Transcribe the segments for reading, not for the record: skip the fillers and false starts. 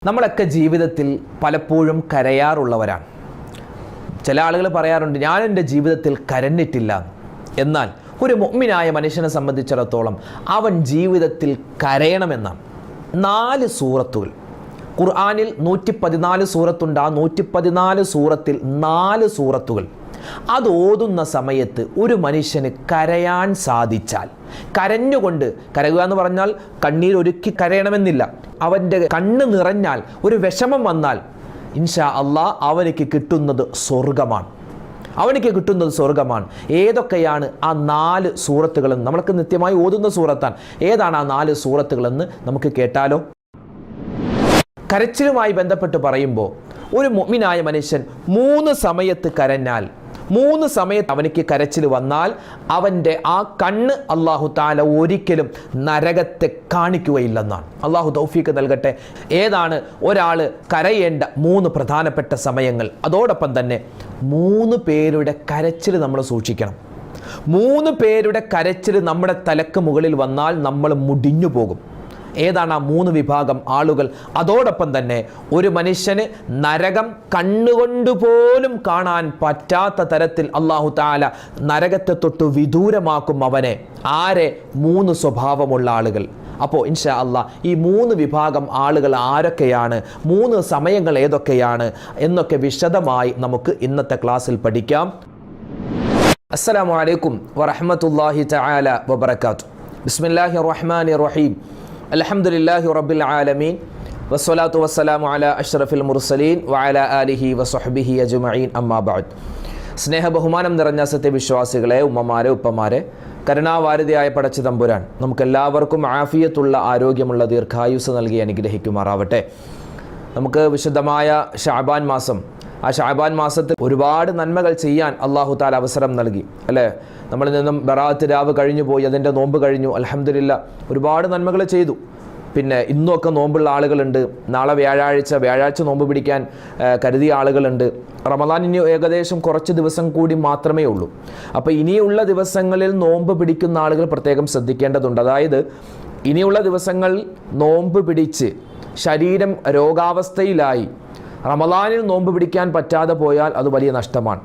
നമ്മളൊക്കെ ജീവിതത്തിൽ പലപ്പോഴും കരയാറുള്ളവരാണ്. ചില ആളുകൾ പറയാറുണ്ട്, ഞാൻ എൻ്റെ ജീവിതത്തിൽ കരഞ്ഞിട്ടില്ല. എന്നാൽ ഒരു മുഅ്മിനായ മനുഷ്യനെ സംബന്ധിച്ചിടത്തോളം അവൻ ജീവിതത്തിൽ കരയണമെന്നാണ്. 4 സൂറത്തുകൾ ഖുർആനിൽ 114 സൂറത്തുണ്ട്. ആ 114 സൂറത്തിൽ 4 സൂറത്തുകൾ അത് ഓതുന്ന സമയത്ത് ഒരു മനുഷ്യന് കരയാൻ സാധിച്ചാൽ, കരഞ്ഞുകൊണ്ട് കരയുക എന്ന് പറഞ്ഞാൽ കണ്ണീരൊരുക്കി കരയണമെന്നില്ല, അവൻ്റെ കണ്ണ് നിറഞ്ഞാൽ, ഒരു വിഷമം വന്നാൽ ഇൻഷാ അല്ലാഹ് അവനിക്ക് കിട്ടുന്നത് സ്വർഗമാണ്. ഏതൊക്കെയാണ് ആ 4 സൂറത്തുകളെന്ന്? നമ്മൾക്ക് നിത്യമായി ഓതുന്ന സൂറത്താണ്. ഏതാണ് ആ 4 സൂറത്തുകളെന്ന് നമുക്ക് കേട്ടാലോ? കരച്ചിലുമായി ബന്ധപ്പെട്ട് പറയുമ്പോൾ ഒരു മുഅ്മിനായ മനുഷ്യൻ 3 സമയത്ത് കരഞ്ഞാൽ, 3 സമയത്ത് അവനിക്ക് കരച്ചിൽ വന്നാൽ അവൻ്റെ ആ കണ്ണ് അല്ലാഹു തആല ഒരിക്കലും നരകത്തെ കാണിക്കുകയില്ലെന്നാണ്. അല്ലാഹു തൗഫീഖ് നൽകട്ടെ. ഏതാണ് ഒരാൾ കരയേണ്ട 3 പ്രധാനപ്പെട്ട സമയങ്ങൾ? അതോടൊപ്പം തന്നെ 3 പേരുടെ കരച്ചിൽ നമ്മൾ സൂക്ഷിക്കണം. 3 പേരുടെ കരച്ചിൽ നമ്മുടെ തലക്ക് മുകളിൽ വന്നാൽ നമ്മൾ മുടിഞ്ഞു പോകും. ഏതാണ് ആ 3 വിഭാഗം ആളുകൾ? അതോടൊപ്പം തന്നെ ഒരു മനുഷ്യന് നരകം കണ്ണുകൊണ്ടുപോലും കാണാൻ പറ്റാത്ത തരത്തിൽ അല്ലാഹു തആല നരകത്തെ തൊട്ട് വിദൂരമാക്കും അവനെ. ആരെ? 3 സ്വഭാവമുള്ള ആളുകൾ. അപ്പോൾ ഇൻഷാ അല്ലാഹ് ഈ 3 വിഭാഗം ആളുകൾ ആരൊക്കെയാണ്, 3 സമയങ്ങൾ ഏതൊക്കെയാണ് എന്നൊക്കെ വിശദമായി നമുക്ക് ഇന്നത്തെ ക്ലാസ്സിൽ പഠിക്കാം. അസ്സലാമു അലൈക്കും വറഹ്മത്തുള്ളാഹി തആല വബറകാതുഹു. ബിസ്മില്ലാഹിർ റഹ്മാനിർ റഹീം. അൽഹംദുലില്ലാഹി റബ്ബിൽ ആലമീൻ വസ്സലാത്തു വസ്സലാമു അലാ അഷ്റഫിൽ മുർസലീൻ വഅലാ ആലിഹി വസ്വഹ്ബിഹി അജ്മഈൻ. അമ്മാ ബഅദ്. സ്നേഹ ബഹുമാനം നിറഞ്ഞ സത്യവിശ്വാസികളെ, ഉമ്മമാരെ, ഉപ്പമാരെ, കരുണാവാരിധിയായ പടച്ച തമ്പുരാൻ നമുക്കെല്ലാവർക്കും ആഫിയത്തുള്ള ആരോഗ്യമുള്ള ദീർഘായുസ് നൽകി അനുഗ്രഹിക്കുമാറാവട്ടെ. നമുക്ക് വിശുദ്ധമായ ശഅബാൻ മാസം, ആ ശഅബാൻ മാസത്തിൽ ഒരുപാട് നന്മകൾ ചെയ്യാൻ അല്ലാഹു തആല അവസരം നൽകി, അല്ലേ? നമ്മളിൽ നിന്നും ബറാഅത്ത് രാവ് കഴിഞ്ഞു പോയി, അതിൻ്റെ നോമ്പ് കഴിഞ്ഞു, അൽഹംദുലില്ലാ ഒരുപാട് നന്മകൾ ചെയ്തു. പിന്നെ ഇന്നുമൊക്കെ നോമ്പുള്ള ആളുകളുണ്ട്. നാളെ വ്യാഴാഴ്ച നോമ്പ് പിടിക്കാൻ കരുതിയ ആളുകളുണ്ട്. റമദാൻ ഇനി ഏകദേശം കുറച്ച് ദിവസം കൂടി മാത്രമേ ഉള്ളൂ. അപ്പോൾ ഇനിയുള്ള ദിവസങ്ങളിൽ നോമ്പ് പിടിക്കുന്ന ആളുകൾ പ്രത്യേകം ശ്രദ്ധിക്കേണ്ടതുണ്ട്. അതായത് ഇനിയുള്ള ദിവസങ്ങളിൽ നോമ്പ് പിടിച്ച് ശരീരം രോഗാവസ്ഥയിലായി റമദാനിൽ നോമ്പ് പിടിക്കാൻ പറ്റാതെ പോയാൽ അത് വലിയ നഷ്ടമാണ്.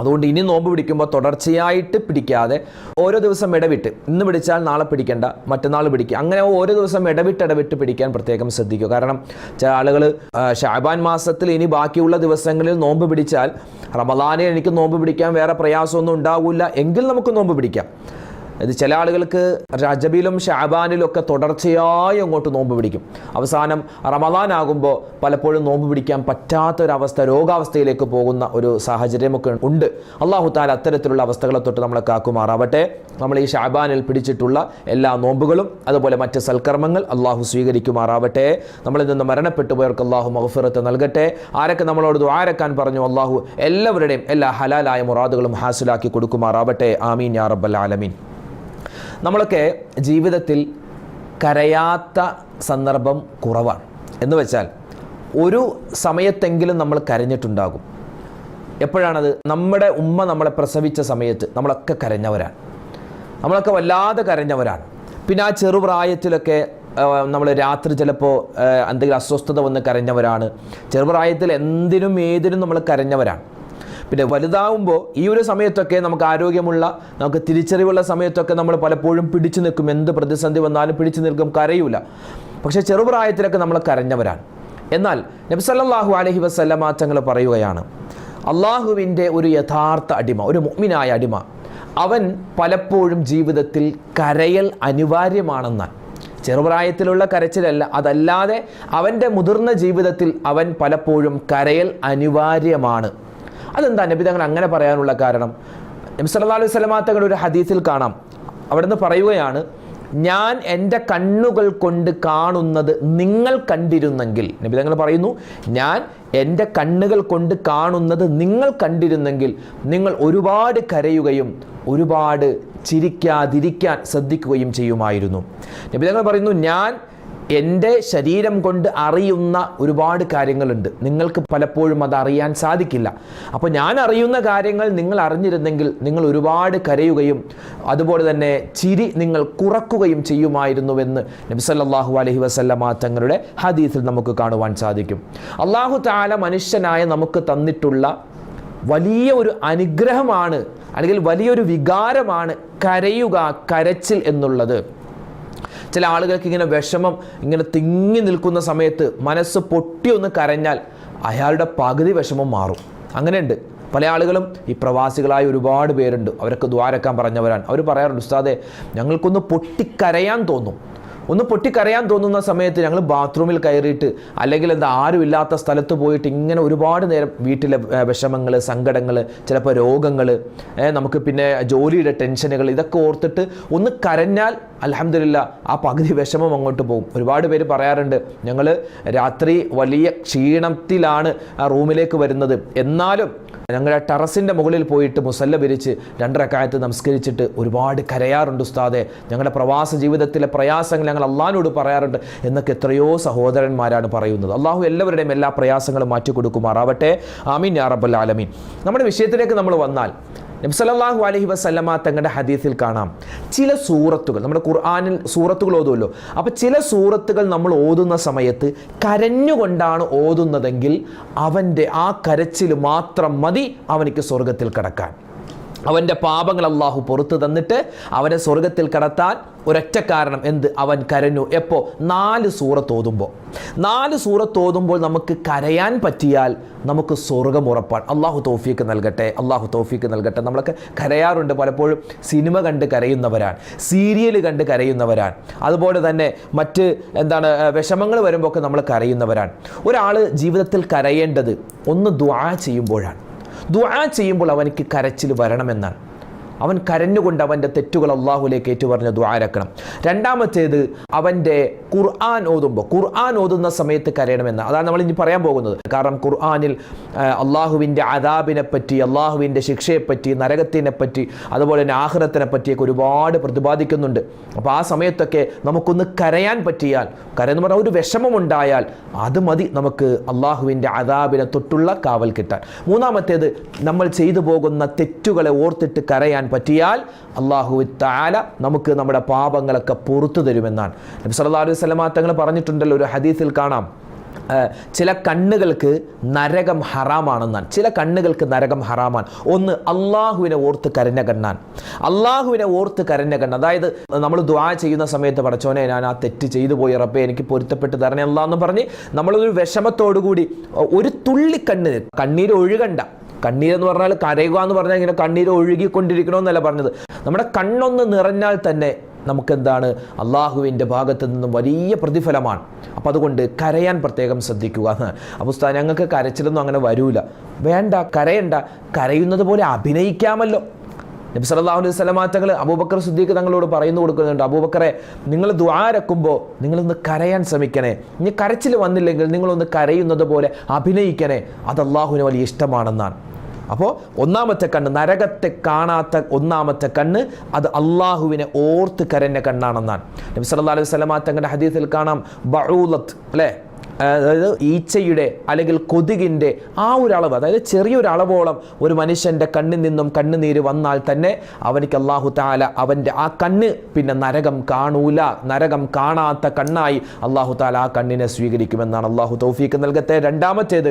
അതുകൊണ്ട് ഇനി നോമ്പ് പിടിക്കുമ്പോൾ തുടർച്ചയായിട്ട് പിടിക്കാതെ ഓരോ ദിവസം ഇടവിട്ട്, ഇന്ന് പിടിച്ചാൽ നാളെ പിടിക്കേണ്ട, മറ്റന്നാൾ പിടിക്കുക, അങ്ങനെ ഓരോ ദിവസം ഇടവിട്ട് പിടിക്കാൻ പ്രത്യേകം ശ്രദ്ധിക്കുക. കാരണം ചില ആളുകൾ ശഅബാൻ മാസത്തിൽ ഇനി ബാക്കിയുള്ള ദിവസങ്ങളിൽ നോമ്പ് പിടിച്ചാൽ റമദാനിൽ എനിക്ക് നോമ്പ് പിടിക്കാൻ വേറെ പ്രയാസമൊന്നും ഉണ്ടാവില്ല എങ്കിൽ നമുക്ക് നോമ്പ് പിടിക്കാം. ഇത് ചില ആളുകൾക്ക് റജബിലും ശഅബാനിലും ഒക്കെ തുടർച്ചയായി അങ്ങോട്ട് നോമ്പ് പിടിക്കും. അവസാനം റമദാൻ ആകുമ്പോൾ പലപ്പോഴും നോമ്പ് പിടിക്കാൻ പറ്റാത്തൊരവസ്ഥ, രോഗാവസ്ഥയിലേക്ക് പോകുന്ന ഒരു സാഹചര്യമൊക്കെ ഉണ്ട്. അല്ലാഹു തആല അത്തരത്തിലുള്ള അവസ്ഥകളെ തൊട്ട് നമ്മളെ കാക്കുമാറാവട്ടെ. നമ്മൾ ഈ ശഅബാനിൽ പിടിച്ചിട്ടുള്ള എല്ലാ നോമ്പുകളും അതുപോലെ മറ്റ് സൽക്കർമ്മങ്ങൾ അല്ലാഹു സ്വീകരിക്കുമാറാവട്ടെ. നമ്മളിൽ നിന്ന് മരണപ്പെട്ടു പോയവർക്ക് അല്ലാഹു മഗ്ഫിറത്ത് നൽകട്ടെ. ആരൊക്കെ നമ്മളോട് ദുആ ഇറക്കാൻ പറഞ്ഞു അല്ലാഹു എല്ലാവരുടെയും എല്ലാ ഹലാലായ മുറാദുകളും ഹാസിലാക്കി കൊടുക്കുമാറാവട്ടെ. ആമീൻ യാ റബ്ബൽ ആലമീൻ. നമ്മളൊക്കെ ജീവിതത്തിൽ കരയാത്ത സന്ദർഭം കുറവാണ്. എന്ന് വെച്ചാൽ ഒരു സമയത്തെങ്കിലും നമ്മൾ കരഞ്ഞിട്ടുണ്ടാകും. എപ്പോഴാണത്? നമ്മുടെ ഉമ്മ നമ്മളെ പ്രസവിച്ച സമയത്ത് നമ്മളൊക്കെ കരഞ്ഞവരാണ്. നമ്മളൊക്കെ വല്ലാതെ കരഞ്ഞവരാണ്. പിന്നെ ആ ചെറുപ്രായത്തിലൊക്കെ നമ്മൾ രാത്രി ചിലപ്പോൾ എന്തെങ്കിലും അസ്വസ്ഥത വന്ന് കരഞ്ഞവരാണ്. ചെറുപ്രായത്തിൽ എന്തിനും ഏതിനും നമ്മൾ കരഞ്ഞവരാണ്. പിന്നെ വലുതാവുമ്പോൾ ഈ ഒരു സമയത്തൊക്കെ നമുക്ക് ആരോഗ്യമുള്ള, നമുക്ക് തിരിച്ചറിവുള്ള സമയത്തൊക്കെ നമ്മൾ പലപ്പോഴും പിടിച്ചു നിൽക്കും. എന്ത് പ്രതിസന്ധി വന്നാലും പിടിച്ചു നിൽക്കും, കരയൂല. പക്ഷേ ചെറുപ്രായത്തിലൊക്കെ നമ്മൾ കരഞ്ഞവരാണ്. എന്നാൽ നബി സല്ലല്ലാഹു അലൈഹി വസല്ലമ തങ്ങൾ പറയുകയാണ്, അള്ളാഹുവിൻ്റെ ഒരു യഥാർത്ഥ അടിമ, ഒരു മുഅ്മിനായ അടിമ, അവൻ പലപ്പോഴും ജീവിതത്തിൽ കരയൽ അനിവാര്യമാണെന്നാണ്. ചെറുപ്രായത്തിലുള്ള കരച്ചിലല്ല, അതല്ലാതെ അവൻ്റെ മുതിർന്ന ജീവിതത്തിൽ അവൻ പലപ്പോഴും കരയൽ അനിവാര്യമാണ്. അതെന്താ നബി തങ്ങൾ അങ്ങനെ പറയാനുള്ള കാരണം? നബി സല്ലല്ലാഹു അലൈഹി വസല്ലമ തങ്ങൾ ഒരു ഹദീസിൽ കാണാം, അവിടുന്ന് പറയുകയാണ്, ഞാൻ എൻ്റെ കണ്ണുകൾ കൊണ്ട് കാണുന്നത് നിങ്ങൾ കണ്ടിരുന്നെങ്കിൽ, നബി തങ്ങൾ പറയുന്നു, ഞാൻ എൻ്റെ കണ്ണുകൾ കൊണ്ട് കാണുന്നത് നിങ്ങൾ കണ്ടിരുന്നെങ്കിൽ നിങ്ങൾ ഒരുപാട് കരയുകയും ഒരുപാട് ചിരിക്കാതിരിക്കാൻ ശ്രദ്ധിക്കുകയും ചെയ്യുമായിരുന്നു. നബി തങ്ങൾ പറയുന്നു, ഞാൻ എൻ്റെ ശരീരം കൊണ്ട് അറിയുന്ന ഒരുപാട് കാര്യങ്ങളുണ്ട്, നിങ്ങൾക്ക് പലപ്പോഴും അത് അറിയാൻ സാധിക്കില്ല. അപ്പോൾ ഞാൻ അറിയുന്ന കാര്യങ്ങൾ നിങ്ങൾ അറിഞ്ഞിരുന്നെങ്കിൽ നിങ്ങൾ ഒരുപാട് കരയുകയും അതുപോലെ തന്നെ ചിരി നിങ്ങൾ കുറക്കുകയും ചെയ്യുമായിരുന്നുവെന്ന് നബി സല്ലല്ലാഹു അലൈഹി വസല്ലമ തങ്ങളുടെ ഹദീസിൽ നമുക്ക് കാണുവാൻ സാധിക്കും. അല്ലാഹു തആല മനുഷ്യനായ നമുക്ക് തന്നിട്ടുള്ള വലിയ ഒരു അനുഗ്രഹമാണ്, അല്ലെങ്കിൽ വലിയൊരു വികാരമാണ് കരയുക, കരച്ചിൽ എന്നുള്ളത്. ചില ആളുകൾക്ക് ഇങ്ങനെ വിഷമം ഇങ്ങനെ തിങ്ങി നിൽക്കുന്ന സമയത്ത് മനസ്സ് പൊട്ടിയൊന്ന് കരഞ്ഞാൽ അയാളുടെ പകുതി വിഷമം മാറും. അങ്ങനെയുണ്ട്. പല ആളുകളും ഈ പ്രവാസികളായ ഒരുപാട് പേരുണ്ട്, അവരൊക്കെ ദ്വാരക്കാൻ പറഞ്ഞവരാണ്. അവർ പറയാറുണ്ട്, ഉസ്താദേ ഞങ്ങൾക്കൊന്ന് പൊട്ടിക്കരയാൻ തോന്നും. ഒന്ന് പൊട്ടിക്കരയാൻ തോന്നുന്ന സമയത്ത് ഞങ്ങൾ ബാത്റൂമിൽ കയറിയിട്ട് അല്ലെങ്കിൽ ആരുമില്ലാത്ത സ്ഥലത്ത് പോയിട്ട് ഇങ്ങനെ ഒരുപാട് നേരം വീട്ടിലെ വിഷമങ്ങൾ, സങ്കടങ്ങൾ, ചിലപ്പോൾ രോഗങ്ങൾ, നമുക്ക് പിന്നെ ജോലിയുടെ ടെൻഷനുകൾ, ഇതൊക്കെ ഓർത്തിട്ട് ഒന്ന് കരഞ്ഞാൽ അൽഹംദുലില്ലാ ആ പകുതി വിഷമം അങ്ങോട്ട് പോകും. ഒരുപാട് പേര് പറയാറുണ്ട്, ഞങ്ങൾ രാത്രി വലിയ ക്ഷീണത്തിലാണ് ആ റൂമിലേക്ക് വരുന്നത്, എന്നാലും ഞങ്ങളുടെ ടെറസിൻ്റെ മുകളിൽ പോയിട്ട് മുസല്ല വിരിച്ച് 2 റക്അത്ത് നമസ്കരിച്ചിട്ട് ഒരുപാട് കരയാറുണ്ട് ഉസ്താദെ, ഞങ്ങളുടെ പ്രവാസ ജീവിതത്തിലെ പ്രയാസങ്ങൾ ഞങ്ങൾ അള്ളാഹിനോട് പറയാറുണ്ട് എന്നൊക്കെ എത്രയോ സഹോദരന്മാരാണ് പറയുന്നത്. അള്ളാഹു എല്ലാവരുടെയും എല്ലാ പ്രയാസങ്ങളും മാറ്റിക്കൊടുക്കുമാറാവട്ടെ. ആമീൻ യാ റബ്ബൽ ആലമീൻ. നമ്മുടെ വിഷയത്തിലേക്ക് നമ്മൾ വന്നാൽ, നബി സല്ലല്ലാഹു അലൈഹി വസല്ലമ തങ്ങളുടെ ഹദീസിൽ കാണാം, ചില സൂറത്തുകൾ, നമ്മുടെ ഖുർആനിൽ സൂറത്തുകൾ ഓതുമല്ലോ, അപ്പോൾ ചില സൂറത്തുകൾ നമ്മൾ ഓതുന്ന സമയത്ത് കരഞ്ഞുകൊണ്ടാണ് ഓതുന്നതെങ്കിൽ അവൻ്റെ ആ കരച്ചിൽ മാത്രം മതി അവനിക്ക് സ്വർഗത്തിൽ കടക്കാൻ. അവൻ്റെ പാപങ്ങൾ അള്ളാഹു പുറത്തു തന്നിട്ട് അവനെ സ്വർഗത്തിൽ കടത്താൻ ഒരൊറ്റ കാരണം എന്ത്? അവൻ കരഞ്ഞു. എപ്പോൾ? 4 സൂറത്ത് ഓതുമ്പോൾ. 4 സൂറത്ത് ഓതുമ്പോൾ നമുക്ക് കരയാൻ പറ്റിയാൽ നമുക്ക് സ്വർഗം ഉറപ്പാണ്. അള്ളാഹു തൗഫീക്ക് നൽകട്ടെ, അള്ളാഹു തൗഫീക്ക് നൽകട്ടെ. നമ്മളൊക്കെ കരയാറുണ്ട്, പലപ്പോഴും സിനിമ കണ്ട് കരയുന്നവരാണ്, സീരിയൽ കണ്ട് കരയുന്നവരാണ്, അതുപോലെ തന്നെ മറ്റ് വിഷമങ്ങൾ വരുമ്പോൾ ഒക്കെ നമ്മൾ കരയുന്നവരാണ്. ഒരാൾ ജീവിതത്തിൽ കരയേണ്ടത് ഒന്ന് ദുആ ചെയ്യുമ്പോഴാണ്. ദുആ ചെയ്യുമ്പോൾ അവനിക്ക് കരച്ചിൽ വരണമെന്നാണ്. അവൻ കരഞ്ഞുകൊണ്ട് അവൻ്റെ തെറ്റുകൾ അള്ളാഹുലേക്ക് ഏറ്റുപറഞ്ഞ് ദുആരക്കണം. രണ്ടാമത്തേത് അവൻ്റെ ഖുർആൻ ഓതുമ്പോൾ, ഖുർആൻ ഓതുന്ന സമയത്ത് കരയണമെന്ന്. അതാണ് നമ്മൾ ഇനി പറയാൻ പോകുന്നത്. കാരണം ഖുർആനിൽ അള്ളാഹുവിൻ്റെ അദാബിനെ പറ്റി, അള്ളാഹുവിൻ്റെ ശിക്ഷയെപ്പറ്റി, നരകത്തിനെ പറ്റി, അതുപോലെ തന്നെ ആഖിറത്തിനെ പറ്റിയൊക്കെ ഒരുപാട് പ്രതിപാദിക്കുന്നുണ്ട്. അപ്പോൾ ആ സമയത്തൊക്കെ നമുക്കൊന്ന് കരയാൻ പറ്റിയാൽ, കരയെന്ന് പറഞ്ഞാൽ ഒരു വിഷമമുണ്ടായാൽ അത് മതി നമുക്ക് അള്ളാഹുവിൻ്റെ അദാബിനെ തൊട്ടുള്ള കാവൽ കിട്ടാൻ. മൂന്നാമത്തേത് നമ്മൾ ചെയ്തു പോകുന്ന തെറ്റുകളെ ഓർത്തിട്ട് കരയാൻ പറ്റിയാൽ അല്ലാഹു തആല നമുക്ക് നമ്മുടെ പാപങ്ങളൊക്കെ പുറത്തു തരുമെന്നാണ് നബി സല്ലല്ലാഹു അലൈഹി വസല്ലം തങ്ങൾ പറഞ്ഞിട്ടുണ്ടല്ലോ. ഒരു ഹദീസിൽ കാണാം, ചില കണ്ണുകൾക്ക് നരകം ഹറാമാണെന്നാണ്. ചില കണ്ണുകൾക്ക് നരകം ഹറാമാണ്. ഒന്ന് അള്ളാഹുവിനെ ഓർത്ത് കരഞ്ഞ കണ്ണാൻ. അള്ളാഹുവിനെ ഓർത്ത് കരഞ്ഞ കണ്ണ്, അതായത് നമ്മൾ ദുആ ചെയ്യുന്ന സമയത്ത് പടച്ചോനെ ഞാൻ ആ തെറ്റ് ചെയ്തു പോയി റബ്ബേ എനിക്ക് പൊരുത്തപ്പെട്ട് തരണേ അല്ലാഹ് എന്ന് പറഞ്ഞ് നമ്മളൊരു വിഷമത്തോടുകൂടി ഒരു തുള്ളി കണ്ണീര് ഒഴുകണ്ട. കണ്ണീരെന്ന് പറഞ്ഞാൽ കരയുക എന്ന് പറഞ്ഞാൽ ഇങ്ങനെ കണ്ണീര് ഒഴുകിക്കൊണ്ടിരിക്കണമെന്നല്ല പറഞ്ഞത്. നമ്മുടെ കണ്ണൊന്ന് നിറഞ്ഞാൽ തന്നെ നമുക്കെന്താണ് അള്ളാഹുവിൻ്റെ ഭാഗത്ത് നിന്നും വലിയ പ്രതിഫലമാണ്. അപ്പം അതുകൊണ്ട് കരയാൻ പ്രത്യേകം ശ്രദ്ധിക്കുക. അപ്പോൾ ഉസ്താദ് ഞങ്ങൾക്ക് കരച്ചിലൊന്നും അങ്ങനെ വരൂല. വേണ്ട, കരയണ്ട, കരയുന്നത് പോലെ അഭിനയിക്കാമല്ലോ. നബി സല്ലല്ലാഹു അലൈഹി വസല്ലം തങ്ങൾ അബൂബക്കർ സിദ്ദീഖ് തങ്ങളോട് പറയുന്നു കൊടുക്കുന്നുണ്ട്, അബൂബക്കറെ നിങ്ങൾ ദുആരക്കുമ്പോൾ നിങ്ങളൊന്ന് കരയാൻ ശ്രമിക്കണേ. ഇനി കരച്ചിൽ വന്നില്ലെങ്കിൽ നിങ്ങളൊന്ന് കരയുന്നത് പോലെ അഭിനയിക്കണേ, അത് അള്ളാഹുവിന് വലിയ ഇഷ്ടമാണെന്നാണ്. അപ്പോൾ ഒന്നാമത്തെ കണ്ണ്, നരകത്തെ കാണാത്ത ഒന്നാമത്തെ കണ്ണ്, അത് അള്ളാഹുവിനെ ഓർത്ത് കരഞ്ഞ കണ്ണാണെന്നാണ്. നബി സല്ലല്ലാഹു അലൈഹി വസല്ലം തങ്ങളുടെ ഹദീസിൽ കാണാം, ബഊലത്ത് അല്ലേ, അതായത് ഈച്ചയുടെ അല്ലെങ്കിൽ കൊതുകിൻ്റെ ആ ഒരു അളവ്, അതായത് ചെറിയൊരു അളവോളം ഒരു മനുഷ്യൻ്റെ കണ്ണിൽ നിന്നും കണ്ണുനീര് വന്നാൽ തന്നെ അവനിക്ക് അല്ലാഹു തആല അവൻ്റെ ആ കണ്ണ് പിന്നെ നരകം കാണൂല, നരകം കാണാത്ത കണ്ണായി അല്ലാഹു തആല ആ കണ്ണിനെ സ്വീകരിക്കുമെന്നാണ്. അല്ലാഹു തൗഫീക്ക് നൽകട്ടെ. രണ്ടാമത്തേത്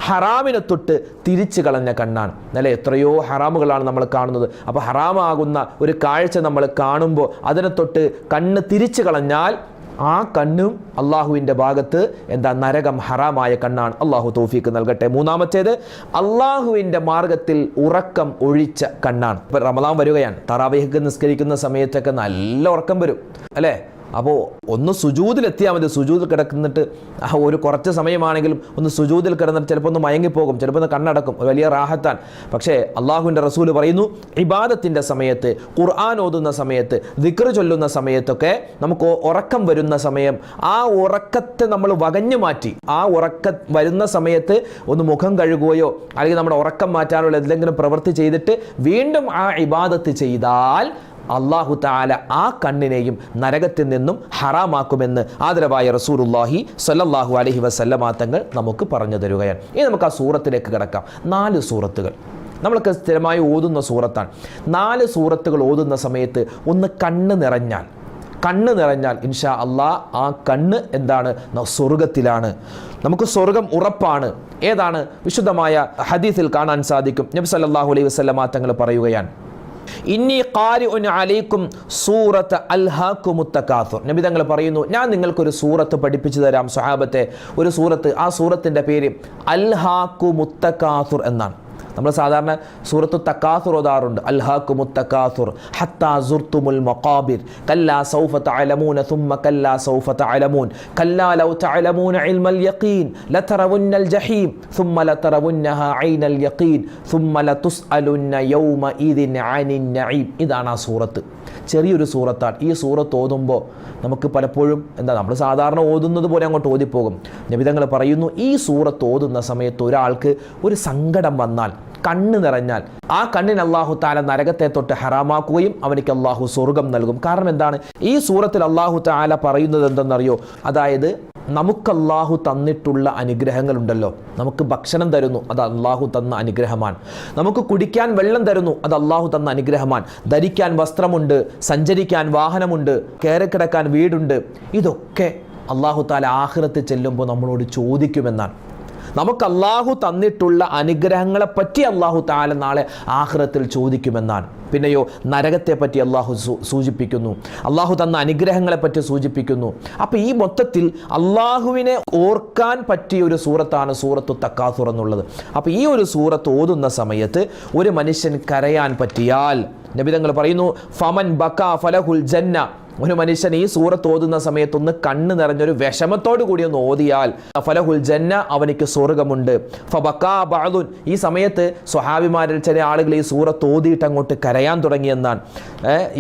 ഹറാമിനെ തൊട്ട് തിരിച്ചു കളഞ്ഞ കണ്ണാണ്. അല്ലേ, എത്രയോ ഹറാമുകളാണ് നമ്മൾ കാണുന്നത്. അപ്പോൾ ഹറാമാകുന്ന ഒരു കാഴ്ച നമ്മൾ കാണുമ്പോൾ അതിനെ തൊട്ട് കണ്ണ് തിരിച്ചു കളഞ്ഞാൽ ആ കണ്ണും അള്ളാഹുവിൻ്റെ ഭാഗത്ത് നരകം ഹറാമായ കണ്ണാണ്. അള്ളാഹു തൗഫീക്ക് നൽകട്ടെ. മൂന്നാമത്തേത് അള്ളാഹുവിൻ്റെ മാർഗത്തിൽ ഉറക്കം ഒഴിച്ച കണ്ണാണ്. ഇപ്പം റമദാൻ വരികയാണ്, തറാവീഹ് നിസ്കരിക്കുന്ന സമയത്തൊക്കെ നല്ല ഉറക്കം വരും അല്ലേ. അപ്പോൾ ഒന്ന് സുജൂദിലെത്തിയാൽ മതി. സുജൂദിൽ കിടന്നിട്ട് ഒരു കുറച്ച് സമയമാണെങ്കിലും ഒന്ന് സുജൂദിൽ കിടന്നിട്ട് ചിലപ്പോൾ ഒന്ന് മയങ്ങിപ്പോകും, ചിലപ്പോൾ ഒന്ന് കണ്ണടക്കും, ഒരു വലിയ റാഹത്താൻ. പക്ഷേ അള്ളാഹുവിൻ്റെ റസൂല് പറയുന്നു, ഇബാദത്തിൻ്റെ സമയത്ത്, ഖുർആൻ ഓതുന്ന സമയത്ത്, ദിക്ർ ചൊല്ലുന്ന സമയത്തൊക്കെ നമുക്ക് ഉറക്കം വരുന്ന സമയം, ആ ഉറക്കത്തെ നമ്മൾ വകഞ്ഞു മാറ്റി ആ ഉറക്കം വരുന്ന സമയത്ത് ഒന്ന് മുഖം കഴുകുകയോ അല്ലെങ്കിൽ നമ്മുടെ ഉറക്കം മാറ്റാനുള്ള എന്തെങ്കിലും പ്രവൃത്തി ചെയ്തിട്ട് വീണ്ടും ആ ഇബാദത്ത് ചെയ്താൽ അല്ലാഹു തആല ആ കണ്ണിനെയും നരകത്തിൽ നിന്നും ഹറാമാക്കുമെന്ന് ആദരവായ റസൂലുള്ളാഹി സ്വല്ലല്ലാഹു അലൈഹി വസല്ലമ തങ്ങൾ നമുക്ക് പറഞ്ഞു തരുകയാണ്. ഇനി നമുക്ക് ആ സൂറത്തിലേക്ക് കിടക്കാം. 4 സൂറത്തുകൾ നമ്മളൊക്കെ സ്ഥിരമായി ഓതുന്ന സൂറത്താണ്. 4 സൂറത്തുകൾ ഓതുന്ന സമയത്ത് ഒന്ന് കണ്ണ് നിറഞ്ഞാൽ ഇൻഷാ അല്ലാഹ് ആ കണ്ണ് എന്താണ്? സ്വർഗത്തിലാണ്. നമുക്ക് സ്വർഗം ഉറപ്പാണ്. ഏതാണ്? വിശുദ്ധമായ ഹദീസിൽ കാണാൻ സാധിക്കും. നബി സല്ലല്ലാഹു അലൈഹി വസല്ലമ തങ്ങൾ പറയുകയാണ്, ഇന്നി ഖാരിഉൻ അലൈക്കും സൂറത്ത് അൽഹാകുമുത് തകാസുർ. നബി തങ്ങൾ പറയുന്നു, ഞാൻ നിങ്ങൾക്കൊരു സൂറത്ത് പഠിപ്പിച്ചു തരാം സ്വഹാബത്തെ. ഒരു സൂറത്ത്, ആ സൂറത്തിൻ്റെ പേര് അൽഹാകുമുത് തകാസുർ എന്നാണ്. നമ്മൾ സാധാരണ സൂറത്തു തകാസുർ ഓതാറുണ്ട്. അൽഹാകുമുത് തകാസുർ ഹത്താ സുർതുമുൽ മഖാബിർ കല്ലാ സൗഫ തഅലമൂന സുമ്മ കല്ലാ സൗഫ തഅലമൂൻ കല്ലാ ലൗ തഅലമൂന ഇൽമൽ യഖീൻ ലതറവുന്നൽ ജഹീം സുമ്മ ലതറവുന്നഹാ ഐനൽ യഖീൻ സുമ്മ ലതുസ്അലുന്ന യൗമഇദിൻ അനിൻ നഈം. ഇതാണ് ആ സൂറത്ത്. ചെറിയൊരു സൂറത്താണ്. ഈ സൂറത്ത് ഓതുമ്പോൾ നമുക്ക് പലപ്പോഴും നമ്മൾ സാധാരണ ഓതുന്നത് പോലെ അങ്ങോട്ട് ഓതിപ്പോകും. നബി തങ്ങൾ പറയുന്നു, ഈ സൂറത്ത് ഓതുന്ന സമയത്ത് ഒരാൾക്ക് ഒരു സങ്കടം വന്നാൽ, കണ്ണ് നിറഞ്ഞാൽ, ആ കണ്ണിന് അല്ലാഹു തആല നരകത്തെ തൊട്ട് ഹറാമാക്കുകയും അവനിക്ക് അല്ലാഹു സ്വർഗം നൽകും. കാരണം എന്താണ്? ഈ സൂറത്തിൽ അല്ലാഹു തആല പറയുന്നത് എന്തെന്നറിയോ? അതായത് നമുക്ക് അല്ലാഹു തന്നിട്ടുള്ള അനുഗ്രഹങ്ങളുണ്ടല്ലോ. നമുക്ക് ഭക്ഷണം തരുന്നു, അത് അല്ലാഹു തന്ന അനുഗ്രഹമാണ്. നമുക്ക് കുടിക്കാൻ വെള്ളം തരുന്നു, അത് അല്ലാഹു തന്ന അനുഗ്രഹമാണ്. ധരിക്കാൻ വസ്ത്രമുണ്ട്, സഞ്ചരിക്കാൻ വാഹനമുണ്ട്, കയറിക്കിടക്കാൻ വീടുണ്ട്. ഇതൊക്കെ അല്ലാഹു തആല ആഖിറത്തിൽ ചെല്ലുമ്പോൾ നമ്മളോട് ചോദിക്കുമെന്നാണ്. നമുക്ക് അല്ലാഹു തന്നിട്ടുള്ള അനുഗ്രഹങ്ങളെപ്പറ്റി അല്ലാഹു തആല നാളെ ആഖിറത്തിൽ ചോദിക്കുമെന്നാണ്. പിന്നെയോ നരകത്തെപ്പറ്റി അല്ലാഹു സൂചിപ്പിക്കുന്നു, അല്ലാഹു തന്ന അനുഗ്രഹങ്ങളെപ്പറ്റി സൂചിപ്പിക്കുന്നു. അപ്പോൾ ഈ മൊത്തത്തിൽ അല്ലാഹുവിനെ ഓർക്കാൻ പറ്റിയ ഒരു സൂറത്താണ് സൂറത്തു തകാസുർ എന്നുള്ളത്. അപ്പോൾ ഈ ഒരു സൂറത്ത് ഓതുന്ന സമയത്ത് ഒരു മനുഷ്യൻ കരയാൻ പറ്റിയാൽ, നബി തങ്ങൾ പറയുന്നു, ഫമൻ ബകാ ഫലഹുൽ ജന്ന. ഒരു മനുഷ്യൻ ഈ സൂറത്ത് ഓതുന്ന സമയത്തൊന്ന് കണ്ണ് നിറഞ്ഞൊരു വിഷമത്തോടു കൂടി ഒന്ന് ഓതിയാൽ ഫലഹുൽ ജന്ന, അവനിക്ക് സ്വർഗമുണ്ട്. ഫബകാ ബഅദുൻ. ഈ സമയത്ത് സ്വഹാബിമാരിൽ ചില ആളുകൾ ഈ സൂറത്ത് ഓതിയിട്ട് അങ്ങോട്ട് കരയാൻ തുടങ്ങിയെന്നാണ്.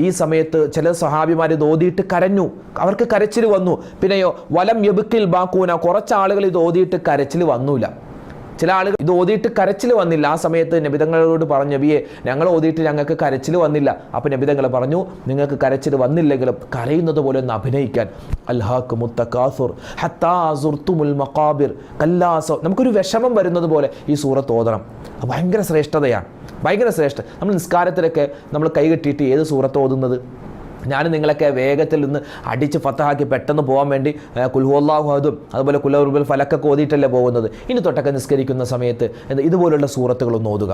ഈ സമയത്ത് ചില സ്വഹാബിമാർ ഇത് ഓതിയിട്ട് കരഞ്ഞു, അവർക്ക് കരച്ചിൽ വന്നു. പിന്നെയോ വലം യബ്കിൽ ബാക്കൂന. കുറച്ച് ആളുകൾ ഇത് ഓതിയിട്ട് കരച്ചിൽ വന്നൂല. ചില ആളുകൾ ഇത് ഓതിയിട്ട് കരച്ചിൽ വന്നില്ല. ആ സമയത്ത് നബിതങ്ങളോട് പറഞ്ഞു, നബിയെ ഞങ്ങൾ ഓതിയിട്ട് ഞങ്ങൾക്ക് കരച്ചിൽ വന്നില്ല. അപ്പോൾ നബിതങ്ങൾ പറഞ്ഞു, നിങ്ങൾക്ക് കരച്ചിൽ വന്നില്ലെങ്കിലും കരയുന്നത് പോലെ ഒന്ന് അഭിനയിക്കാൻ. അൽഹാകുമുത് തകാസുർ ഹത്താ സുർതുമുൽ മഖാബിർ കല്ലാ സൗ. നമുക്കൊരു വിഷമം വരുന്നത് പോലെ ഈ സൂറത്ത് ഓതണം. ഭയങ്കര ശ്രേഷ്ഠതയാണ്, ഭയങ്കര ശ്രേഷ്ഠ. നമ്മൾ നിസ്കാരത്തിലൊക്കെ നമ്മൾ കൈകെട്ടിയിട്ട് ഏത് സൂറത്ത് ഓതുന്നത്? ഞാൻ നിങ്ങളൊക്കെ വേഗത്തിൽ നിന്ന് അടിച്ച് ഫത്തഹാക്കി പെട്ടെന്ന് പോകാൻ വേണ്ടി ഖുൽ ഹുവല്ലാഹു അഹദും അതുപോലെ ഖുൽ അഊദു ഫലക്കൊക്കെ ഓതിയിട്ടല്ലേ പോകുന്നത്. ഇനി തൊട്ടൊക്കെ നിസ്കരിക്കുന്ന സമയത്ത് ഇതുപോലുള്ള സൂറത്തുകളൊന്ന് ഓതുക.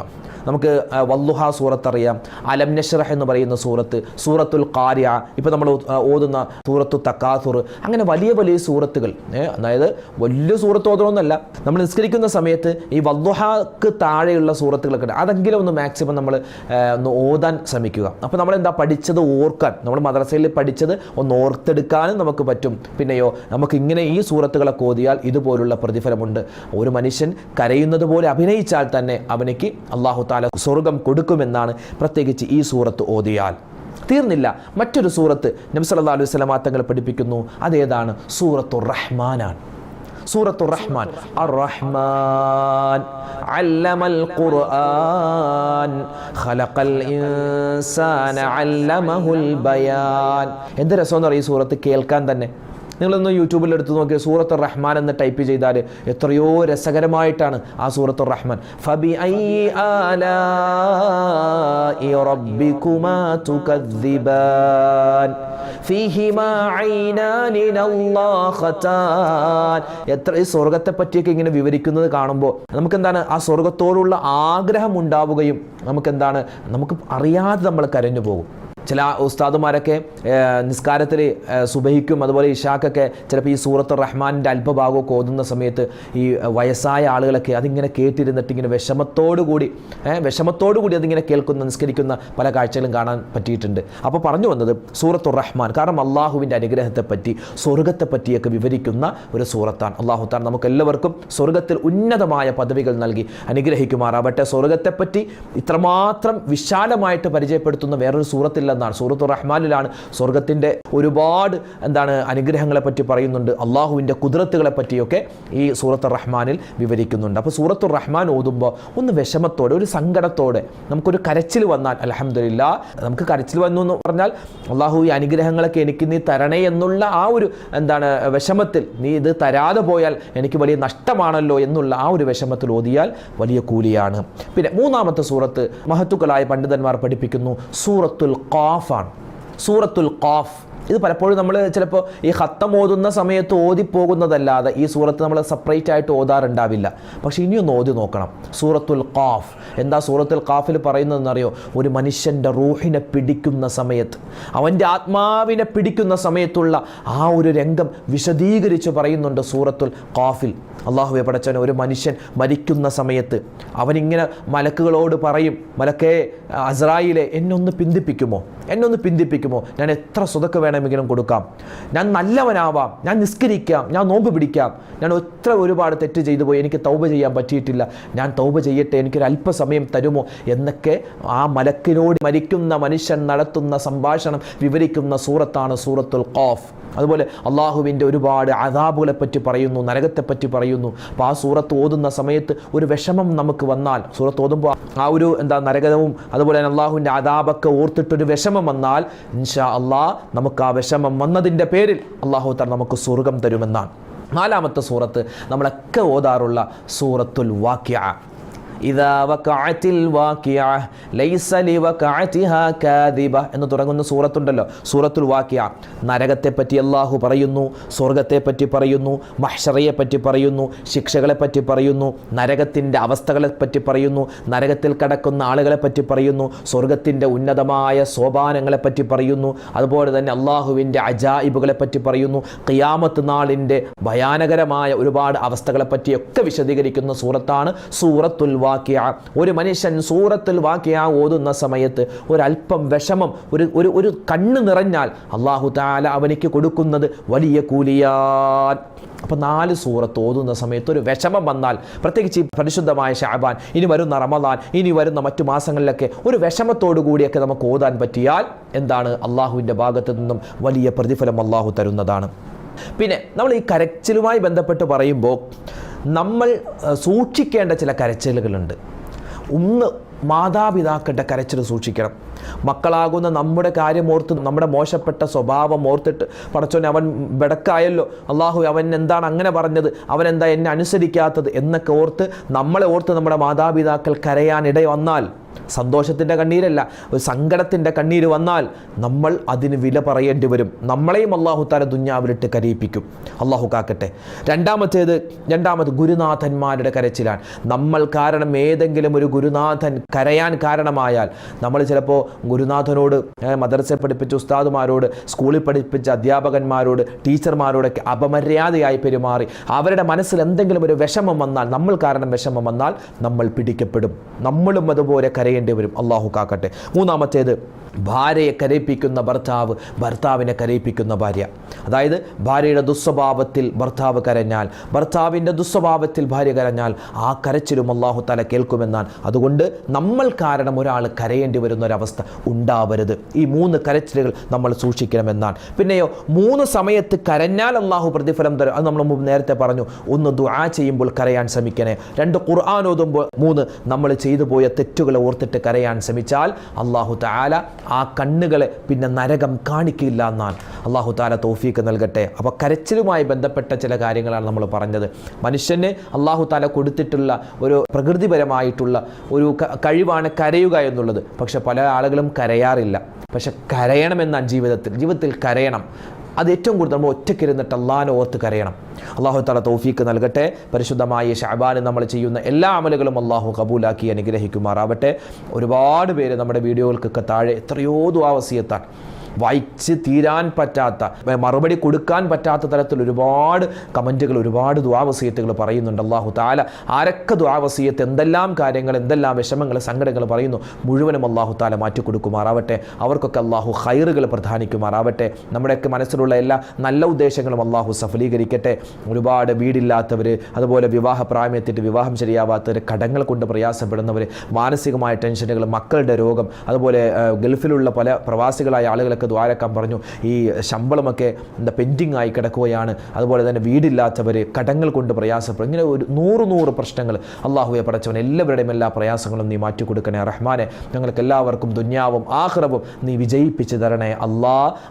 നമുക്ക് വല്ലുഹ സൂറത്ത് അറിയാം, അലം നശ്റഹ് എന്ന് പറയുന്ന സൂറത്ത്, സൂറത്തുൽ ഖാരിഅ, ഇപ്പോൾ നമ്മൾ ഓതുന്ന സൂറത്തു തകാസുർ, അങ്ങനെ വലിയ വലിയ സൂറത്തുകൾ. അതായത് വലിയ സൂറത്ത് ഓതണമെന്നല്ല, നമ്മൾ നിസ്കരിക്കുന്ന സമയത്ത് ഈ വല്ലുഹക്ക് താഴെയുള്ള സൂറത്തുകളൊക്കെ ഉണ്ട്, അതെങ്കിലും ഒന്ന് മാക്സിമം നമ്മൾ ഒന്ന് ഓതാൻ ശ്രമിക്കുക. അപ്പോൾ നമ്മളെന്താ പഠിച്ചത് ഓർക്കാൻ, നമ്മൾ മദ്രസയിൽ പഠിച്ചത് ഒന്ന് ഓർത്തെടുക്കാനും നമുക്ക് പറ്റും. പിന്നെയോ നമുക്ക് ഇങ്ങനെ ഈ സൂറത്തുകളൊക്കെ ഓതിയാൽ ഇതുപോലുള്ള പ്രതിഫലമുണ്ട്. ഒരു മനുഷ്യൻ കരയുന്നത് പോലെ അഭിനയിച്ചാൽ തന്നെ അവനിക്ക് അല്ലാഹു തആല സ്വർഗം കൊടുക്കുമെന്നാണ്, പ്രത്യേകിച്ച് ഈ സൂറത്ത് ഓതിയാൽ. തീർന്നില്ല, മറ്റൊരു സൂറത്ത് നബി സല്ലല്ലാഹു അലൈഹി വസല്ലം തങ്ങൾ പഠിപ്പിക്കുന്നു. അതേതാണ്? സൂറത്തുർ റഹ്മാനാണ്. സൂറത്തുർ റഹ്മാൻ. അർ-റഹ്മാൻ അല്ലമൽ ഖുർആൻ ഖലഖൽ ഇൻസാന അല്ലമഹുൽ ബയാൻ. എന്ത് രസമെന്ന് പറയും ഈ സൂറത്ത് കേൾക്കാൻ തന്നെ. നിങ്ങളൊന്ന് യൂട്യൂബിൽ എടുത്ത് നോക്കിയാൽ സൂറത്തുർ റഹ്മാൻ എന്ന് ടൈപ്പ് ചെയ്താൽ എത്രയോ രസകരമായിട്ടാണ് ആ സൂറത്തുർ റഹ്മാൻ. ഫബി അയ്യി ആലാഇ റബ്ബികുമാ തുകദ്ദിബാൻ ഫീഹിമാ ഐനാനി നല്ലാഖതാൻ. എത്ര ഈ സ്വർഗത്തെ പറ്റിയൊക്കെ ഇങ്ങനെ വിവരിക്കുന്നത് കാണുമ്പോൾ നമുക്കെന്താണ് ആ സ്വർഗത്തോടുള്ള ആഗ്രഹം ഉണ്ടാവുകയും നമുക്കെന്താണ്, നമുക്ക് അറിയാതെ നമ്മൾ കരഞ്ഞു പോകും. ചില ഉസ്താദുമാരൊക്കെ നിസ്കാരത്തിൽ സുബഹിക്കും അതുപോലെ ഇഷാക്കൊക്കെ ചിലപ്പോൾ ഈ സൂറത്തുർ റഹ്മാനിൻ്റെ അല്പഭാഗമൊക്കെ ഓതുന്ന സമയത്ത് ഈ വയസ്സായ ആളുകളൊക്കെ അതിങ്ങനെ കേട്ടിരുന്നിട്ട് ഇങ്ങനെ വിഷമത്തോടു കൂടി അതിങ്ങനെ കേൾക്കുന്ന നിസ്കരിക്കുന്ന പല കാഴ്ചകളും കാണാൻ പറ്റിയിട്ടുണ്ട്. അപ്പോൾ പറഞ്ഞു വന്നത് സൂറത്തുർ റഹ്മാൻ, കാരണം അള്ളാഹുവിൻ്റെ അനുഗ്രഹത്തെപ്പറ്റി സ്വർഗത്തെപ്പറ്റിയൊക്കെ വിവരിക്കുന്ന ഒരു സൂറത്താണ്. അള്ളാഹു താൻ നമുക്ക് എല്ലാവർക്കും സ്വർഗത്തിൽ ഉന്നതമായ പദവികൾ നൽകി അനുഗ്രഹിക്കുമാറാവട്ടെ. സ്വർഗത്തെപ്പറ്റി ഇത്രമാത്രം വിശാലമായിട്ട് പരിചയപ്പെടുത്തുന്ന വേറൊരു സൂറത്തില്ല ഉണ്ടെന്നാണ്. സൂറത്തുർ റഹ്മാനിലാണ് സ്വർഗത്തിൻ്റെ ഒരുപാട് അനുഗ്രഹങ്ങളെ പറ്റി പറയുന്നുണ്ട്, അള്ളാഹുവിൻ്റെ കുദ്റത്തുകളെ പറ്റിയൊക്കെ ഈ സൂറത്തുർ റഹ്മാനിൽ വിവരിക്കുന്നുണ്ട്. അപ്പോൾ സൂറത്തുർ റഹ്മാൻ ഓതുമ്പോൾ ഒന്ന് വിഷമത്തോടെ, ഒരു സങ്കടത്തോടെ, നമുക്കൊരു കരച്ചിൽ വന്നാൽ അൽഹംദുലില്ലാ, നമുക്ക് കരച്ചിൽ വന്നു എന്ന് പറഞ്ഞാൽ അള്ളാഹു ഈ അനുഗ്രഹങ്ങളൊക്കെ എനിക്ക് നീ തരണേ എന്നുള്ള ആ ഒരു വിഷമത്തിൽ, നീ ഇത് തരാതെ പോയാൽ എനിക്ക് വലിയ നഷ്ടമാണല്ലോ എന്നുള്ള ആ ഒരു വിഷമത്തിൽ ഓതിയാൽ വലിയ കൂലിയാണ്. പിന്നെ മൂന്നാമത്തെ സൂറത്ത് മഹത്തുക്കളായ പണ്ഡിതന്മാർ പഠിപ്പിക്കുന്നു സൂറത്തുൽ ഖാഫാണ്. സൂറത്തുൽ ഖാഫ് ഇത് പലപ്പോഴും നമ്മൾ ചിലപ്പോൾ ഈ ഖത്തം ഓതുന്ന സമയത്ത് ഓതിപ്പോകുന്നതല്ലാതെ ഈ സൂറത്ത് നമ്മൾ സെപ്പറേറ്റ് ആയിട്ട് ഓതാറുണ്ടാവില്ല. പക്ഷേ ഇനിയൊന്ന് ഓതി നോക്കണം. സൂറത്തുൽ ഖാഫ് എന്താ സൂറത്തുൽ ഖാഫിൽ പറയുന്നതെന്നറിയോ? ഒരു മനുഷ്യൻ്റെ റൂഹിനെ പിടിക്കുന്ന സമയത്ത്, അവൻ്റെ ആത്മാവിനെ പിടിക്കുന്ന സമയത്തുള്ള ആ ഒരു രംഗം വിശദീകരിച്ച് പറയുന്നുണ്ട് സൂറത്തുൽ ഖാഫിൽ. അള്ളാഹുവെ പടച്ചവനെ, ഒരു മനുഷ്യൻ മരിക്കുന്ന സമയത്ത് അവനിങ്ങനെ മലക്കുകളോട് പറയും, മലക്കേ അസ്രായിലെ എന്നൊന്ന് പിന്തിപ്പിക്കുമോ, ഞാൻ എത്ര സ്വതക്ക് വേണമെങ്കിലും കൊടുക്കാം, ഞാൻ നല്ലവനാവാം, ഞാൻ നിസ്കരിക്കാം, ഞാൻ നോമ്പ് പിടിക്കാം, ഞാൻ എത്ര ഒരുപാട് തെറ്റ് ചെയ്തു പോയി, എനിക്ക് തൗബ ചെയ്യാൻ പറ്റിയിട്ടില്ല, ഞാൻ തൗബ ചെയ്യട്ടെ, എനിക്കൊരു അല്പസമയം തരുമോ എന്നൊക്കെ ആ മലക്കിനോട് മരിക്കുന്ന മനുഷ്യൻ നടത്തുന്ന സംഭാഷണം വിവരിക്കുന്ന സൂറത്താണ് സൂറത്തുൽ ഖാഫ്. അതുപോലെ അള്ളാഹുവിൻ്റെ ഒരുപാട് അദാബുകളെ പറ്റി പറയുന്നു, നരകത്തെപ്പറ്റി പറയുന്നു. അപ്പോൾ ആ സൂറത്ത് ഓതുന്ന സമയത്ത് ഒരു വിഷമം നമുക്ക് വന്നാൽ, സൂറത്ത് ഓതുമ്പോൾ ആ ഒരു നരകവും അതുപോലെ തന്നെ അള്ളാഹുവിൻ്റെ അദാബൊക്കെ ഓർത്തിട്ടൊരു വിഷമം വന്നാൽ ഇൻഷാ അള്ളാഹ് നമുക്ക് ആ വിഷമം വന്നതിൻ്റെ പേരിൽ അള്ളാഹു തആല നമുക്ക് സ്വർഗം തരുമെന്നാണ്. നാലാമത്തെ സൂറത്ത് നമ്മളൊക്കെ ഓതാറുള്ള സൂറത്തുൽ വാഖിഅ. ഇദാ വഖഅത്തിൽ വാഖിഅ ലൈസ ലിവഖഅതിഹാ കാദിബ എന്ന് തുടങ്ങുന്ന സൂറത്തുണ്ടല്ലോ, സൂറത്തുൽ വാഖിഅ. നരകത്തെപ്പറ്റി അള്ളാഹു പറയുന്നു, സ്വർഗത്തെപ്പറ്റി പറയുന്നു, മഹ്ശറയെ പറ്റി പറയുന്നു, ശിക്ഷകളെ പറ്റി പറയുന്നു, നരകത്തിൻ്റെ അവസ്ഥകളെ പറ്റി പറയുന്നു, നരകത്തിൽ കടക്കുന്ന ആളുകളെ പറ്റി പറയുന്നു, സ്വർഗത്തിൻ്റെ ഉന്നതമായ സോപാനങ്ങളെ പറ്റി പറയുന്നു, അതുപോലെ തന്നെ അള്ളാഹുവിൻ്റെ അജായിബുകളെ പറ്റി പറയുന്നു, ഖിയാമത്ത് നാളിൻ്റെ ഭയാനകരമായ ഒരുപാട് അവസ്ഥകളെ പറ്റിയൊക്കെ വിശദീകരിക്കുന്ന സൂറത്താണ് സൂറത്തുൽ വാഖിഅ. ഒരു മനുഷ്യൻ സൂറത്തുൽ വാഖിഅ ഓതുന്ന സമയത്ത് ഒരല്പം വിഷമം, ഒരു കണ്ണ് നിറഞ്ഞാൽ അല്ലാഹു തആല അവനിക്ക് കൊടുക്കുന്നത് വലിയ കൂലിയാൻ. അപ്പോൾ 4 സൂറത്ത് ഓതുന്ന സമയത്ത് ഒരു വിഷമം വന്നാൽ, പ്രത്യേകിച്ച് ഈ പരിശുദ്ധമായ ശഅബാൻ, ഇനി വരുന്ന റമദാൻ, ഇനി വരുന്ന മറ്റു മാസങ്ങളിലൊക്കെ ഒരു വിഷമത്തോടു കൂടിയൊക്കെ നമുക്ക് ഓതാൻ പറ്റിയാൽ അള്ളാഹുവിൻ്റെ ഭാഗത്തു നിന്നും വലിയ പ്രതിഫലം അള്ളാഹു തരുന്നതാണ്. പിന്നെ നമ്മൾ ഈ കരച്ചിലുമായി ബന്ധപ്പെട്ട് പറയുമ്പോൾ നമ്മൾ സൂക്ഷിക്കേണ്ട ചില കരച്ചിലുകളുണ്ട്. ഒന്ന്, മാതാപിതാക്കളുടെ കരച്ചിൽ സൂക്ഷിക്കണം. മക്കളാകുന്ന നമ്മുടെ കാര്യം ഓർത്ത്, നമ്മുടെ മോശപ്പെട്ട സ്വഭാവം ഓർത്തിട്ട് പടച്ചോനെ അവൻ ബെടക്കായല്ലോ, അള്ളാഹു അവൻ എന്താണ് അങ്ങനെ പറഞ്ഞത്, അവൻ എന്താ എന്നെ അനുസരിക്കാത്തത് എന്നൊക്കെ ഓർത്ത് നമ്മളെ ഓർത്ത് നമ്മുടെ മാതാപിതാക്കൾ കരയാനിട വന്നാൽ, സന്തോഷത്തിൻ്റെ കണ്ണീരല്ല, ഒരു സങ്കടത്തിൻ്റെ കണ്ണീര് വന്നാൽ നമ്മൾ അതിന് വില പറയേണ്ടി വരും. നമ്മളെയും അള്ളാഹു തആല ദുനിയാവിലിട്ട് കരയിപ്പിക്കും. അള്ളാഹു കാക്കട്ടെ. രണ്ടാമത് ഗുരുനാഥന്മാരുടെ കരച്ചിലാണ്. നമ്മൾ കാരണം ഏതെങ്കിലും ഒരു ഗുരുനാഥൻ കരയാൻ കാരണമായാൽ, നമ്മൾ ചിലപ്പോൾ ഗുരുനാഥനോട്, മദ്രസയിൽ പഠിപ്പിച്ച ഉസ്താദുമാരോട്, സ്കൂളിൽ പഠിപ്പിച്ച അധ്യാപകന്മാരോട്, ടീച്ചർമാരോടൊക്കെ അപമര്യാദയായി പെരുമാറി അവരുടെ മനസ്സിൽ എന്തെങ്കിലും ഒരു വിഷമം വന്നാൽ, നമ്മൾ കാരണം വിഷമം വന്നാൽ നമ്മൾ പിടിക്കപ്പെടും. നമ്മളും അതുപോലെ കരയേണ്ടി വരും. അള്ളാഹു കാക്കട്ടെ. മൂന്നാമത്തേത്, ഭാര്യയെ കരയിപ്പിക്കുന്ന ഭർത്താവ്, ഭർത്താവിനെ കരയിപ്പിക്കുന്ന ഭാര്യ. അതായത് ഭാര്യയുടെ ദുസ്വഭാവത്തിൽ ഭർത്താവ് കരഞ്ഞാൽ, ഭർത്താവിൻ്റെ ദുസ്വഭാവത്തിൽ ഭാര്യ കരഞ്ഞാൽ ആ കരച്ചിലും അല്ലാഹു തആല കേൾക്കുമെന്നാണ്. അതുകൊണ്ട് നമ്മൾ കാരണം ഒരാൾ കരയേണ്ടി വരുന്ന ഒരവസ്ഥ ഉണ്ടാവരുത്. ഈ 3 കരച്ചിലുകൾ നമ്മൾ സൂക്ഷിക്കണമെന്നാണ്. പിന്നെയോ 3 സമയത്ത് കരഞ്ഞാൽ അല്ലാഹു പ്രതിഫലം തരും. അത് നമ്മൾ നേരത്തെ പറഞ്ഞു. 1, ദുആ ചെയ്യുമ്പോൾ കരയാൻ ശ്രമിക്കണേ. 2, ഖുർആൻ ഓതുമ്പോൾ. 3, നമ്മൾ ചെയ്തു പോയ തെറ്റുകളെ ഓർത്തിട്ട് കരയാൻ ശ്രമിച്ചാൽ അല്ലാഹു തആല ആ കണ്ണുകളെ പിന്നെ നരകം കാണിക്കില്ല എന്നാണ്. അല്ലാഹു തആല തൗഫീഖ് നൽകട്ടെ. അപ്പോൾ കരച്ചിലുമായി ബന്ധപ്പെട്ട ചില കാര്യങ്ങളാണ് നമ്മൾ പറഞ്ഞത്. മനുഷ്യന് അല്ലാഹു തആല കൊടുത്തിട്ടുള്ള ഒരു പ്രകൃതിപരമായിട്ടുള്ള ഒരു കഴിവാണ് കരയുക എന്നുള്ളത്. പക്ഷെ പല ആളുകളും കരയാറില്ല. പക്ഷെ കരയണമെന്നാണ് ജീവിതത്തിൽ കരയണം. അത് ഏറ്റവും കൂടുതൽ നമ്മൾ ഒറ്റയ്ക്കിരുന്നിട്ട് അള്ളാഹിനെ ഓർത്ത് കരയണം. അല്ലാഹു തആല തൗഫീഖ് നൽകട്ടെ. പരിശുദ്ധമായ ശഅബാനിൽ നമ്മൾ ചെയ്യുന്ന എല്ലാ അമലുകളും അല്ലാഹു കബൂലാക്കി അനുഗ്രഹിക്കുമാറാവട്ടെ. ഒരുപാട് പേര് നമ്മുടെ വീഡിയോകൾക്കൊക്കെ താഴെ എത്രയോ ദുആ വസിയത്താണ്. വായിച്ച് തീരാൻ പറ്റാത്ത, മറുപടി കൊടുക്കാൻ പറ്റാത്ത തരത്തിൽ ഒരുപാട് കമൻറ്റുകൾ, ഒരുപാട് ദുആവസിയത്തുകൾ പറയുന്നുണ്ട്. അല്ലാഹു തആല ആരൊക്കെ ദുആവസിയത്ത്, എന്തെല്ലാം കാര്യങ്ങൾ, എന്തെല്ലാം വിഷമങ്ങൾ, സങ്കടങ്ങൾ പറയുന്നു, മുഴുവനും അല്ലാഹു തആല മാറ്റിക്കൊടുക്കുമാറാവട്ടെ. അവർക്കൊക്കെ അല്ലാഹു ഖൈറുകൾ പ്രധാനിക്കുമാറാവട്ടെ. നമ്മുടെയൊക്കെ മനസ്സിലുള്ള എല്ലാ നല്ല ഉദ്ദേശങ്ങളും അല്ലാഹു സഫലീകരിക്കട്ടെ. ഒരുപാട് വീടില്ലാത്തവർ, അതുപോലെ വിവാഹ പ്രായമെത്തിയിട്ട് വിവാഹം ശരിയാവാത്തവർ, കടങ്ങൾ കൊണ്ട് പ്രയാസപ്പെടുന്നവർ, മാനസികമായ ടെൻഷനുകൾ, മക്കളുടെ രോഗം, അതുപോലെ ഗൾഫിലുള്ള പല പ്രവാസികളായ ആളുകളൊക്കെ ദ്വാരക്കാൻ പറഞ്ഞു. ഈ ശമ്പളമൊക്കെ പെൻഡിങ് ആയി കിടക്കുകയാണ്. അതുപോലെ തന്നെ വീടില്ലാത്തവർ, കടങ്ങൾ കൊണ്ട് പ്രയാസപ്പെടും. ഇങ്ങനെ ഒരു 100 പ്രശ്നങ്ങൾ അല്ലാഹുവെ പടച്ചവൻ എല്ലാവരുടെയും എല്ലാ പ്രയാസങ്ങളും നീ മാറ്റിക്കൊടുക്കണേ റഹ്മാനെ. ഞങ്ങൾക്ക് എല്ലാവർക്കും ദുനിയാവും ആഖിറവും നീ വിജയിപ്പിച്ച് തരണേ അല്ലാ.